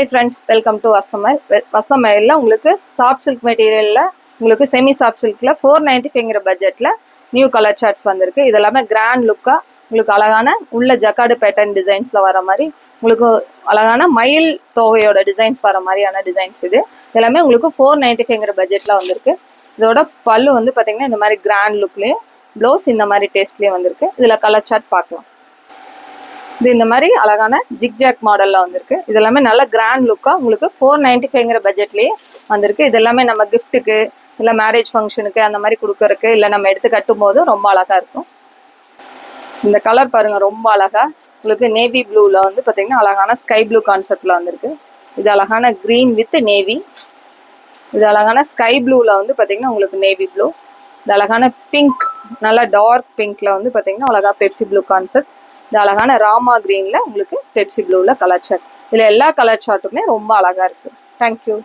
Hey friends, welcome to Vastamile. Vastamile உங்களுக்கு soft silk மெட்டீரியல்ல உங்களுக்கு semi soft சில்க்ல 495ங்கிற பட்ஜெட்ல new colour charts வந்திருக்கு. இது எல்லாமே கிராண்ட் லுக்கா உங்களுக்கு அழகான உள்ள ஜக்கார்டு பேட்டர்ன் டிசைன்ஸ்ல வர மாதிரி உங்களுக்கு அழகான மயில் தோகையோட டிசைன்ஸ் வர மாதிரியான டிசைன்ஸ் இது எல்லாமே உங்களுக்கு 495ங்கிற பட்ஜெட்ல வந்திருக்கு. இதோட பல்லு வந்து பாத்தீங்கன்னா இந்த மாதிரி கிராண்ட் லுக்லயே ப்ளவுஸ் இந்த மாதிரி டேஸ்ட்லயே வந்திருக்கு. இதுல கலர் சார்ட் பார்க்கலாம். இது இந்த மாதிரி அழகான ஜிக்ஜாக் மாடல்ல வந்திருக்கு. இது எல்லாமே நல்ல கிராண்ட் லுக்கா உங்களுக்கு 495ங்கிற பட்ஜெட்லயே வந்திருக்கு. இது எல்லாமே நம்ம கிஃப்ட்டுக்கு இல்ல மேரேஜ் ஃபங்க்ஷனுக்கு அந்த மாதிரி கொடுக்கறதுக்கு இல்ல நம்ம எடுத்து கட்டும் போது ரொம்ப அழகா இருக்கும். இந்த கலர் பாருங்க, ரொம்ப அழகா உங்களுக்கு நேவி ப்ளூல வந்து பாத்தீங்கன்னா அழகான ஸ்கை ப்ளூ கான்செப்ட்ல வந்திருக்கு. இது அழகான கிரீன் வித் நேவி. இது அழகான ஸ்கை ப்ளூல வந்து பாத்தீங்கன்னா உங்களுக்கு நேவி ப்ளூ. இது அழகான பிங்க், நல்லா டார்க் பிங்க்ல வந்து பாத்தீங்கன்னா அழகா பெப்சி ப்ளூ கான்செப்ட். இந்த அழகான ராமா கிரீன்ல உங்களுக்கு பெப்சி ப்ளூல கலர் சார்ட். இதுல எல்லா கலர் சார்ட்டுமே ரொம்ப அழகா இருக்கு. தேங்க்யூ.